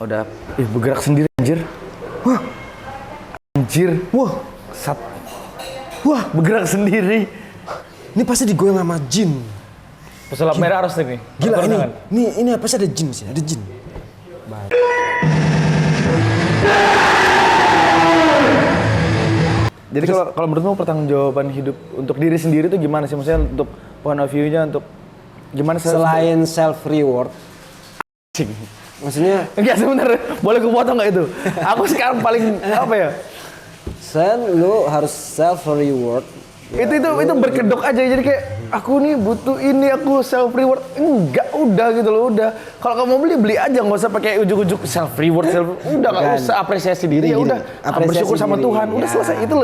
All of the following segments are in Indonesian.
Udah, bergerak sendiri anjir. Wah, Anjir. wah, wah, Bergerak sendiri. ini pasti digoyang sama jin. Pesulap merah harus ini. Gila Atau ini, tangan. ini pasti ada jin sih, ada jin. Jadi kalau menurutmu pertanggungjawaban hidup untuk diri sendiri itu gimana sih? Maksudnya untuk point of view-nya untuk gimana Selain self reward, maksudnya enggak sebentar, boleh gue potong nggak itu? Aku sekarang paling apa ya? lu harus self reward. Itu berkedok aja, jadi kayak aku nih butuh ini, aku self reward. Enggak, udah gitu loh, udah. Kalau kamu mau beli aja, nggak usah pakai ujuk-ujuk self reward, udah nggak Bukan. usah apresiasi diri, ya Gini, udah apresiasi bersyukur sama diri, Tuhan, udah ya. selesai. Itu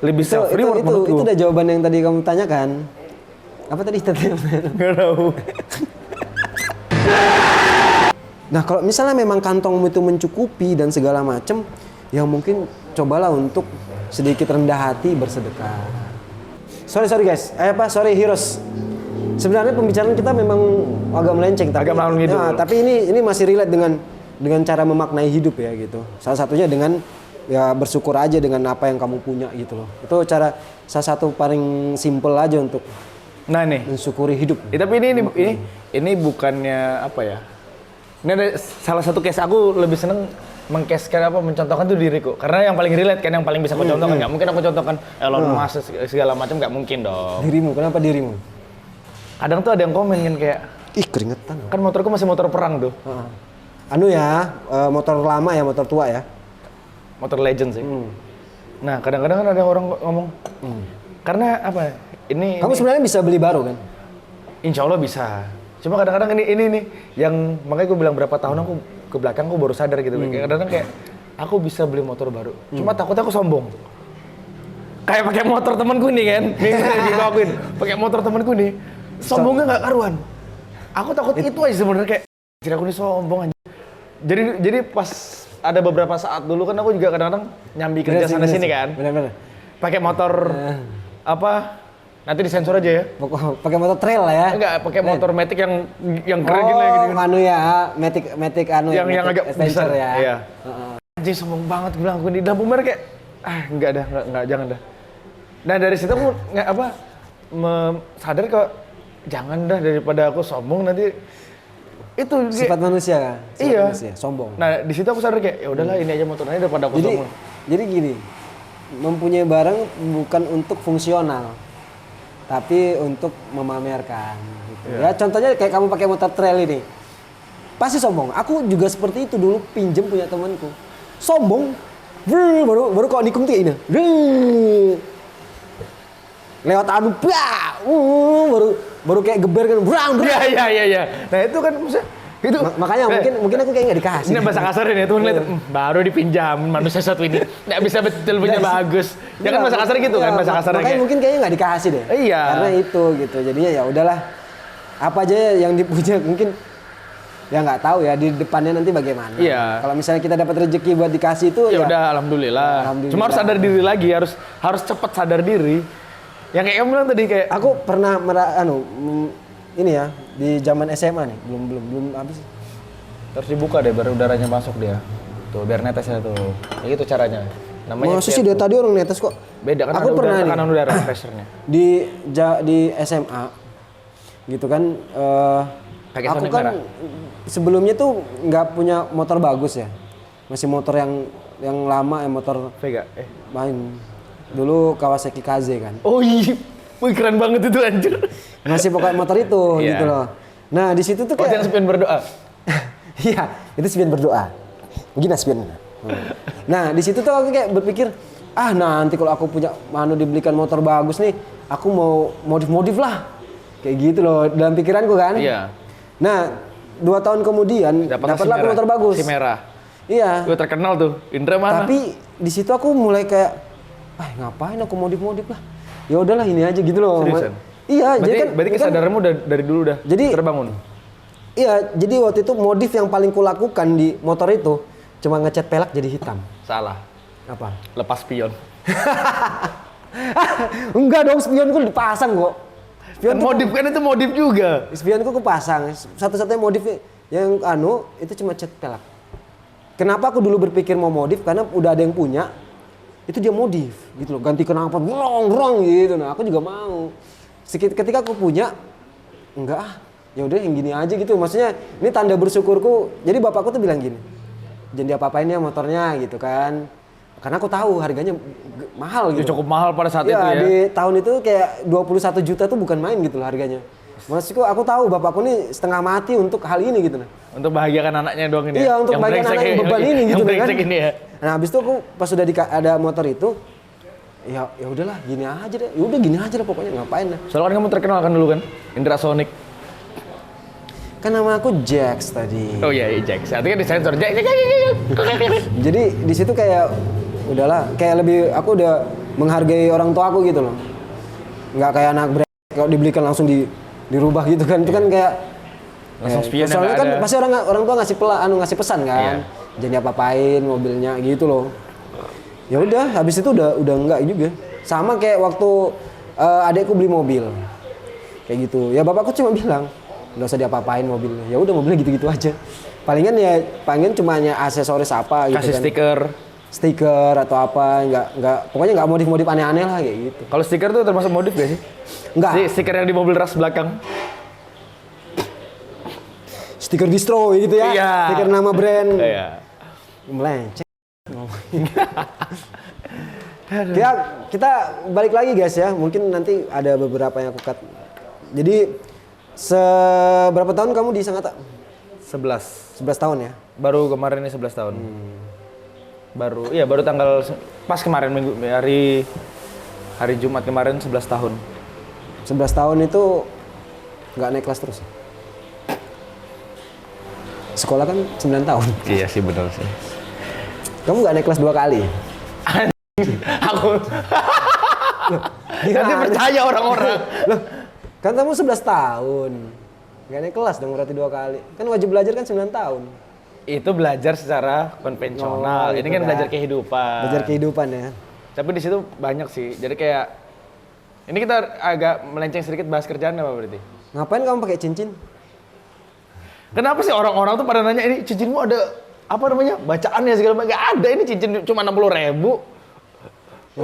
lebih self reward itu menurutku. udah jawaban yang tadi kamu tanyakan. Apa tadi tadi? Nggak tahu. Nah, kalau misalnya memang kantongmu itu mencukupi dan segala macem, ya mungkin cobalah untuk sedikit rendah hati bersedekah. Sorry guys, sorry heroes. Sebenarnya pembicaraan kita memang agak melenceng, Agak melawan hidup. Nah, tapi ini masih relate dengan cara memaknai hidup ya gitu. Salah satunya dengan ya bersyukur aja dengan apa yang kamu punya gitu loh. Itu salah satu paling simple aja untuk Nah nih, mensyukuri hidup. tapi ini bukannya apa ya? Ini ada salah satu case aku lebih seneng mencontohkan tuh diriku, karena yang paling relate kan, yang paling bisa aku contohkan. Nggak mungkin aku contohkan Elon Musk segala macam, nggak mungkin dong. Dirimu, kenapa dirimu? Kadang tuh ada yang komen kan kayak, Ih, keringetan. kan motorku masih motor perang tuh, Anu ya, motor lama ya, motor tua ya. motor legend sih. Nah kadang-kadang kan ada orang ngomong, karena apa? Kamu sebenarnya bisa beli baru kan? Insya Allah bisa. Cuma kadang-kadang ini nih, yang makanya gue bilang berapa tahun aku ke belakang aku baru sadar gitu. Kadang-kadang kayak aku bisa beli motor baru. Cuma takutnya aku sombong. Kayak pakai motor temanku nih kan, nih dibawain. Pakai motor temanku nih, sombongnya nggak karuan. Aku takut itu aja sebenarnya, kayak jadi aku nih sombong aja. Jadi pas ada beberapa saat dulu kan aku juga kadang-kadang nyambi kerja sana sini kan. Benar-benar. Pakai motor apa? Nanti disensor aja ya. Pakai motor trail lah ya. Enggak, pakai motor Matic yang keren gini gitu. Anu ya, Matic anu yang Matic agak adventure besar ya. Iya. Anjing sombong banget, gue bilang aku di lampu merah kayak enggak dah, enggak jangan dah. Nah dari situ aku sadar kok jangan dah, daripada aku sombong nanti itu Sifat manusia kan? Iya. Manusia, sombong. Nah di situ aku sadar kayak ya udahlah ini aja motornya daripada aku sombong. Jadi gini, mempunyai barang bukan untuk fungsional, tapi untuk memamerkan gitu. Ya contohnya kayak kamu pakai motor trail ini. Pasti sombong. Aku juga seperti itu dulu, pinjem punya temanku. Sombong. Baru kok nikung tuh ini. Lewat anu baru kayak geber kan. Iya. Nah itu kan maksudnya itu Makanya mungkin aku kayak nggak dikasih. ini bahasa kasar ini tuh ngeliat baru dipinjam manusia satu ini nggak bisa betul punya bagus ya kan, bahasa kasar gitu kan, bahasa kasarnya Makanya kayak mungkin kayaknya nggak dikasih deh. Iya. Karena itu gitu. Jadinya ya udahlah. Apa aja yang dipuja mungkin ya nggak tahu ya di depannya nanti bagaimana. Iya. Kalau misalnya kita dapat rezeki buat dikasih itu ya udah alhamdulillah. Cuma harus sadar diri lagi, harus cepat sadar diri. Yang kayak kamu bilang tadi kayak Aku pernah ini ya di zaman SMA nih belum habis. harus dibuka deh biar udaranya masuk dia. Tuh biar netesnya tuh. Kayak gitu caranya. Namanya Maksudnya sih dari tadi orang netes kok. beda kan, Aku ada pernah nih. tekanan udara pressure-nya. Di SMA gitu kan Pakai aku Sonic kan merah. sebelumnya tuh nggak punya motor bagus ya, masih motor yang lama ya, motor Vega main dulu Kawasaki KZ kan, oh iya. Wih keren banget itu anjir. masih pokoknya motor itu Iya. gitu loh. Nah di situ tuh Oh yang kayak spion berdoa. iya itu spion berdoa begini spion. Nah di situ tuh aku kayak berpikir nanti kalau aku punya dibelikan motor bagus nih, aku mau modif lah kayak gitu loh dalam pikiranku kan. Iya. Nah 2 tahun kemudian dapatlah aku motor bagus. Si merah. Iya. Gue terkenal tuh. Indra mana? Tapi di situ aku mulai kayak, ngapain aku modif lah. Ya udahlah ini aja gitu loh. Seriusan? Iya, Berarti kesadaranmu dari dulu udah Jadi- terbangun. Iya, jadi waktu itu modif yang paling kulakukan di motor itu cuma ngecat pelek jadi hitam. Salah. Apa? Lepas spion. Enggak dong, spionku dipasang kok. Kan modif kan itu modif juga. Spionku kepasang. Satu-satunya modif yang itu cuma cat pelek. kenapa aku dulu berpikir mau modif karena udah ada yang punya, itu dia modif gitu loh, ganti knalpot rong gitu. Nah aku juga mau. Ketika aku punya, enggak ah, ya udah yang gini aja gitu. Maksudnya ini tanda bersyukurku. Jadi bapakku tuh bilang gini, jangan diapa-apain ya motornya gitu kan. Karena aku tahu harganya mahal gitu. Ya, cukup mahal pada saat itu ya. Di tahun itu kayak 21 juta tuh bukan main gitu loh harganya. Maksudku aku tahu bapakku nih setengah mati untuk hal ini gitu. Untuk bahagiakan anaknya doang ini. Iya, untuk bahagian anak yang beban ini gitu kan. Ini ya. Nah, habis itu aku pas sudah ada motor itu, ya udahlah gini aja deh. Ya udah gini aja lah pokoknya, ngapain lah. Soalnya kan kamu terkenal kan dulu kan, Indra Sonic. Kan nama aku Jax tadi. Oh iya, Jax. Artinya disensor. Jax. Jadi di situ kayak udahlah, kayak lebih aku udah menghargai orang tua aku gitu loh. Nggak kayak anak brand kalau dibelikan langsung dirubah gitu kan. Itu kan kayak langsung spion. Soalnya kan pasti orang tua ngasih pesan kan. Jangan diapa-apain mobilnya gitu loh. Ya udah, habis itu udah enggak juga. Sama kayak waktu adekku beli mobil. Kayak gitu. Ya bapakku cuma bilang, "Enggak usah diapa-apain mobilnya." Ya udah mobilnya gitu-gitu aja. Palingan cuma aksesoris apa gitu. Kasih kan. Stiker atau apa, pokoknya nggak modif aneh-aneh lah kayak gitu. Kalau stiker tuh termasuk modif gak sih? Enggak. Stiker yang di mobil ras belakang. Stiker distro gitu ya. Iya. Stiker nama brand. Iya. Melenceng. kita balik lagi guys ya. Mungkin nanti ada beberapa yang aku cut. Jadi seberapa tahun kamu di Sangatta? 11 tahun ya? Baru kemarin ini 11 tahun. Baru tanggal pas kemarin hari Jumat kemarin 11 tahun. 11 tahun itu nggak naik kelas terus? Sekolah kan 9 tahun. Iya sih benar sih. Kamu nggak naik kelas 2 kali? Aku nanti percaya orang-orang. Loh, kan kamu 11 tahun. Nggak naik kelas dong berarti 2 kali. Kan wajib belajar kan 9 tahun. Itu belajar secara konvensional. Ini kan belajar kehidupan. Belajar kehidupan ya. Tapi di situ banyak sih. Jadi kayak ini kita agak melenceng sedikit bahas kerjaan apa berarti? Ngapain kamu pakai cincin? Kenapa sih orang-orang tuh pada nanya ini cincinmu ada apa namanya bacaannya segala macam? Gak ada, ini cincin cuma 60.000.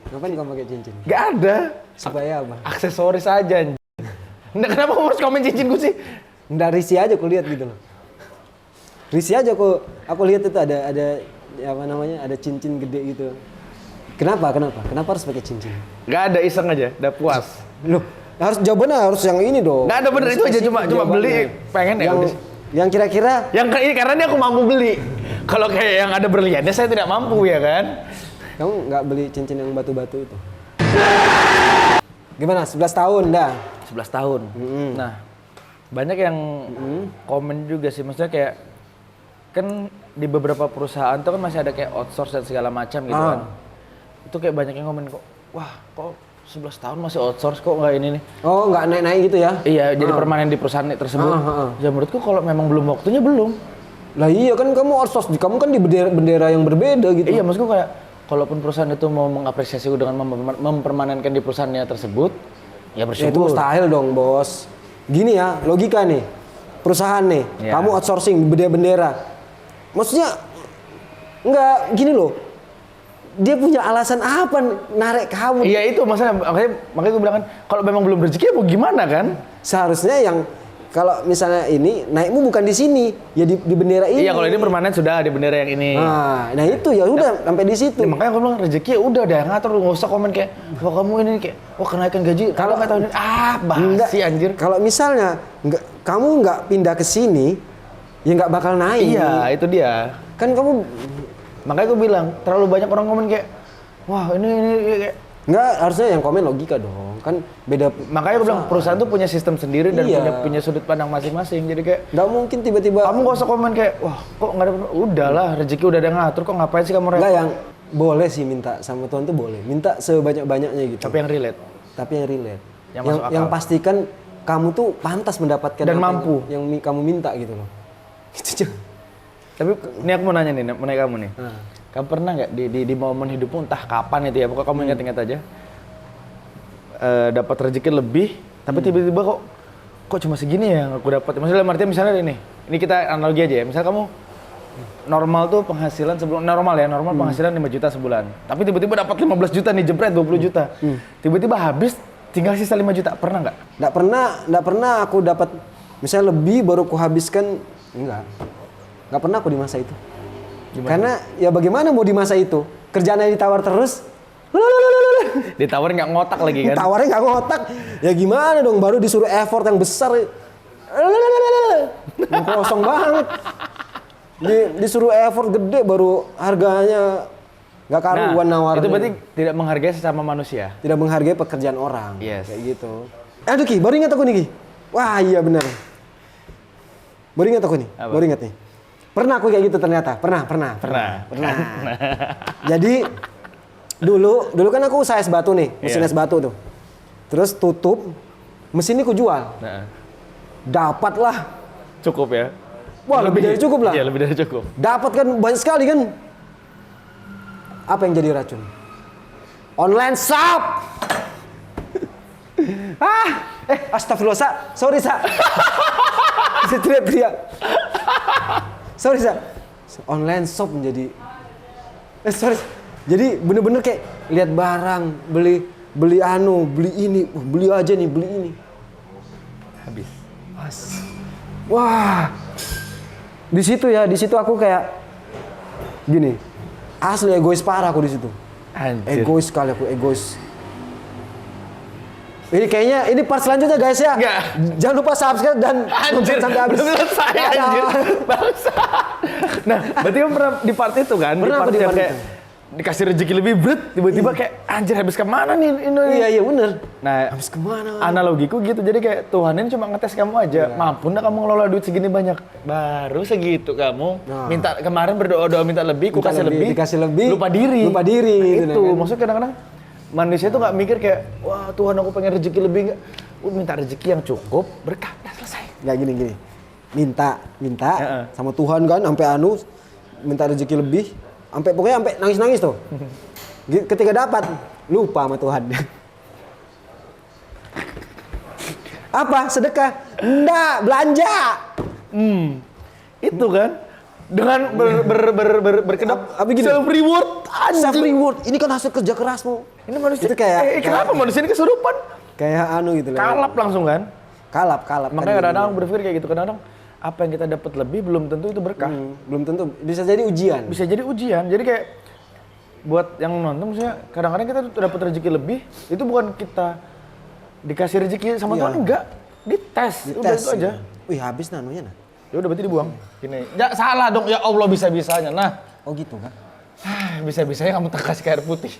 Ngapain kamu pakai cincin? Gak ada. Supaya apa? Aksesoris aja. Nggak, kenapa kamu harus komen cincinku sih? Nggak, risih aja aku lihat gitu loh. Risih aja aku lihat itu ada apa namanya, ada cincin gede gitu. Kenapa harus pakai cincin? Gak ada, iseng aja, udah puas. Loh, jawabannya harus yang ini dong. Gak ada, bener itu aja, cuma beli pengen ya udah. Yang kira-kira ini karena ini aku mampu beli. Kalau kayak yang ada berliannya saya tidak mampu ya kan. Kamu nggak beli cincin yang batu-batu itu? Gimana? 11 tahun dah. 11 tahun. Nah, banyak yang komen juga sih, maksudnya kayak kan di beberapa perusahaan tuh kan masih ada kayak outsource dan segala macam gitu kan. Itu kayak banyak yang komen kok, wah kok 11 tahun masih outsource kok nggak ini nih. Oh, nggak naik-naik gitu ya? Iya, jadi permanen di perusahaan tersebut. Ya menurutku kalau memang belum waktunya belum. Lah iya kan kamu outsource, kamu kan di bendera yang berbeda gitu. Iya, maksudku kayak kalaupun perusahaan itu mau mengapresiasi dengan mempermanenkan di perusahaannya tersebut, ya bersyukur. Itu mustahil dong, Bos. Gini ya, logika nih. Perusahaan nih, kamu outsourcing bendera. Maksudnya enggak gini loh. Dia punya alasan apa narik kamu? Iya itu makanya gue bilang kan kalau memang belum rezeki ya mau gimana kan? Seharusnya yang kalau misalnya ini naikmu bukan di sini, ya di bendera ini. Iya, kalau ini permanen sudah di bendera yang ini. Nah itu ya udah sampai di situ. Ya, makanya gue bilang rezeki ya udah deh ngatur, nggak usah komen kayak wah kamu ini kayak wah kenaikan gaji kalau nggak tahu ini basi anjir. Kalau misalnya kamu nggak pindah ke sini, ya nggak bakal naik. Iya itu dia. Kan kamu makanya gue bilang terlalu banyak orang komen kayak wah ini kayak nggak, harusnya yang komen logika dong, kan beda. Makanya gue bilang perusahaan tuh punya sistem sendiri dan punya sudut pandang masing-masing. Jadi kayak nggak mungkin tiba-tiba kamu gak usah komen kayak wah kok nggak ada, udahlah rezeki udah ada ngatur kok ngapain sih kamu repot. Nggak, yang boleh sih minta sama Tuhan tuh boleh minta sebanyak-banyaknya gitu. Tapi yang relate. Yang pastikan kamu tuh pantas mendapatkan dan mampu yang kamu minta gitu loh. Gitu aja. Tapi ini aku mau nanya nih, mau nanya kamu nih. Kamu pernah nggak di momen hidupmu entah kapan itu ya, pokoknya kamu ingat-ingat aja, dapat rezeki lebih, tapi tiba-tiba kok cuma segini ya yang aku dapat. Maksudnya artinya misalnya ini kita analogi aja ya, misalnya kamu normal tuh penghasilan sebelum normal penghasilan 5 juta sebulan. Tapi tiba-tiba dapat 15 juta nih, jebret 20 juta. Tiba-tiba habis tinggal sisa 5 juta. Pernah nggak? Nggak pernah aku dapat misalnya lebih baru ku habiskan, enggak pernah aku di masa itu. Gimana? Karena ya bagaimana mau di masa itu kerjaannya ditawar terus, Ditawarin nggak ngotak lagi kan? tawarnya nggak ngotak, ya gimana dong, baru disuruh effort yang besar, yang kosong banget. Disuruh effort gede baru harganya nggak karuan nawarnya. Itu berarti tidak menghargai sesama manusia. Tidak menghargai pekerjaan orang. Yes. Kayak gitu. Aduh Ki, baru ingat aku nih Ki. Wah iya benar. Baru ingat aku nih. Apa? Baru ingat nih. Pernah aku kayak gitu ternyata. Pernah. Jadi dulu kan aku usaha es batu nih, mesin es batu tuh. Terus tutup, mesin ini ku jual. Dapatlah. Cukup ya. Wah, lebih dari cukup lah. Iya, lebih dari cukup. Dapat kan banyak sekali kan. Apa yang jadi racun? Online shop. Astagfirullah, Sa. Sorry, Sa. Bisa teriak-teriak. Sorry, Sa. Online shop menjadi sorry. Jadi bener-bener kayak lihat barang, beli ini, beli aja nih, beli ini. Habis. Wah. Di situ aku kayak gini. Asli egois parah aku di situ. Anjir. Egois sekali aku, egois. Ini kayaknya ini part selanjutnya guys ya. Enggak. Jangan lupa subscribe dan nonton sampai habis. Belum selesai anjir. Bangsa. Nah, berarti kan pernah di part itu kan? Pernah aku di yang part kayak itu. dikasih rezeki lebih berat, tiba-tiba kayak anjir habis kemana nih ini? Iya bener. Nah, Habis kemana? analogiku gitu, jadi kayak Tuhan ini cuma ngetes kamu aja. Mampu nggak kamu ngelola duit segini banyak? Baru segitu kamu. Nah. Minta kemarin berdoa minta lebih, ku kasih lebih. Dikasih lebih. Lupa diri. Lupa diri. Nah, gitu, itu kan. maksudnya kadang-kadang manusia tuh nggak mikir kayak, wah Tuhan aku pengen rezeki lebih nggak? Minta rezeki yang cukup, berkah, udah selesai. Nggak gini. Minta Heeh. sama Tuhan kan sampai minta rezeki lebih, pokoknya sampai nangis-nangis tuh. Ketika dapat lupa sama Tuhan. Apa? Sedekah? Enggak, belanja. Itu kan dengan berkedap Apa gini? self reward. Self reward. Ini kan hasil kerja kerasmu. Ini manusia Itu kayak kenapa manusia ini kesurupan? kayak gitu loh. Kalap langsung kan? Kalap. Makanya kadang-kadang aku berpikir kayak gitu, kadang-kadang apa yang kita dapat lebih belum tentu itu berkah. Belum tentu, bisa jadi ujian. Bisa jadi ujian. Jadi kayak buat yang nonton maksudnya kadang-kadang kita tuh dapat rezeki lebih, itu bukan kita dikasih rezeki sama Tuhan, enggak. Dites. Udah itu aja. Wih, habis nanunya nah. Ya udah berarti dibuang. Gini. Ya salah dong. Ya Allah bisa-bisanya. Nah, Oh gitu kan. bisa-bisanya kamu tak kasih air putih.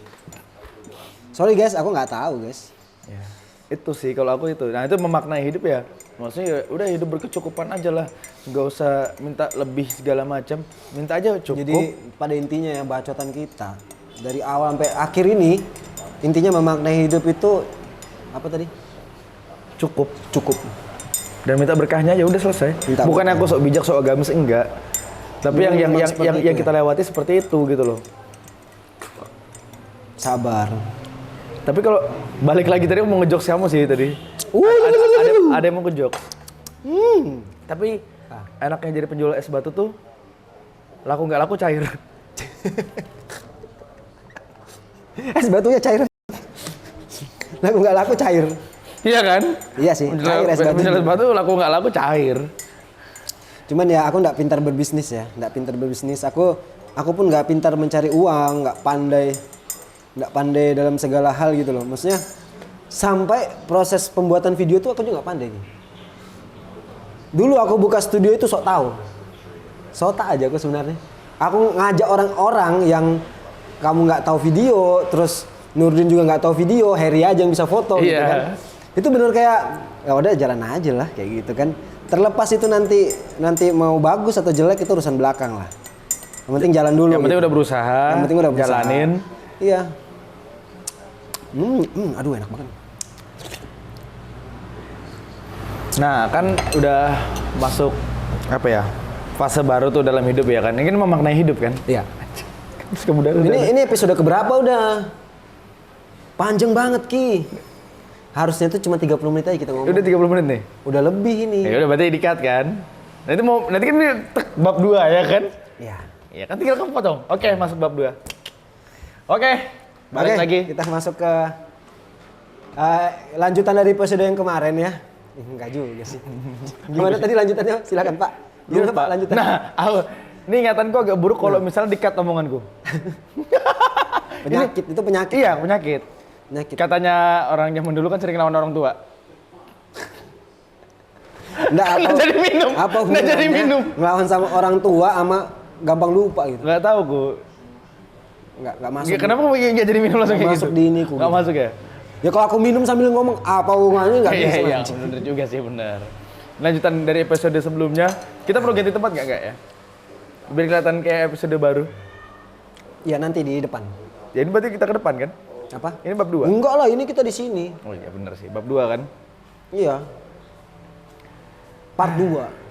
Sorry guys, aku nggak tahu guys. Ya, itu sih kalau aku itu. Nah, itu memaknai hidup ya. Maksudnya ya udah hidup berkecukupan aja lah. Nggak usah minta lebih segala macam. Minta aja cukup. Jadi pada intinya ya bacotan kita dari awal sampai akhir ini intinya memaknai hidup itu apa tadi? Cukup. Cukup. Dan minta berkahnya ya udah selesai. Minta Bukan berkah. aku sok bijak, sok agamis, enggak. Tapi yang seperti itu kita lewati seperti itu gitu loh. Sabar. Tapi kalau balik lagi tadi aku mau ngejokes kamu sih tadi. Ada yang mau ngejokes. Tapi enaknya jadi penjual es batu tuh laku nggak laku cair. Es batunya cair. Laku nggak laku cair. Iya kan? Iya sih, cair es batu. Penjual es batu laku nggak laku cair. Cuman ya aku nggak pintar berbisnis ya, nggak pintar berbisnis. Aku pun nggak pintar mencari uang, nggak pandai dalam segala hal gitu loh. Maksudnya sampai proses pembuatan video tuh aku juga nggak pandai. Dulu aku buka studio itu sok tahu, sota aja aku sebenarnya. Aku ngajak orang-orang yang kamu nggak tahu video, terus Nurdin juga nggak tahu video, Harry aja yang bisa foto gitu kan. Itu bener kayak ya udah jalan aja lah kayak gitu kan. Terlepas itu nanti mau bagus atau jelek itu urusan belakang lah. Yang penting jalan dulu. Yang penting udah berusaha. Yang penting udah berusaha. Jalanin. Iya. Aduh enak banget. Nah kan udah masuk apa ya fase baru tuh dalam hidup ya kan. Ini kan memaknai hidup kan. Iya. Terus kemudian Ini episode keberapa udah? Panjang banget Ki. Harusnya tuh cuma 30 menit aja kita ngomong. udah 30 menit nih. Udah lebih ini. Ya udah berarti dikat kan. Nanti kan ini bab 2 ya kan. Ya. Iya kan tinggal kamu potong. Oke, masuk bab 2. Oke, balik Oke, lagi. kita masuk ke lanjutan dari episode yang kemarin ya. Enggak juga sih. Gimana tadi lanjutannya? Silakan Pak. Gimana Pak lanjutannya? Nah, ini ingatanku agak buruk kalau misalnya di-cut omonganku. Penyakit, itu penyakit. Iya, penyakit. Penyakit. Katanya orang zaman dulu kan sering lawan orang tua. Enggak apa. Nggak jadi minum. Apa Nggak jadi hubungannya minum. ngelawan sama orang tua sama gampang lupa gitu. Nggak tahu ku. Enggak masuk. Kenapa nggak jadi minum langsung Nggak kayak masuk gitu? di ini ku. Nggak masuk ya? Ya kalau aku minum sambil ngomong apa hubungannya enggak bisa. Iya, anjing. bener juga sih, bener. Lanjutan dari episode sebelumnya, kita perlu ganti tempat nggak ya? Biar kelihatan kayak episode baru. Ya nanti di depan. Ya ini berarti kita ke depan kan? Apa? Ini bab 2? Enggak lah, ini kita di sini. Oh iya bener sih, bab 2 kan? Iya. Part 2.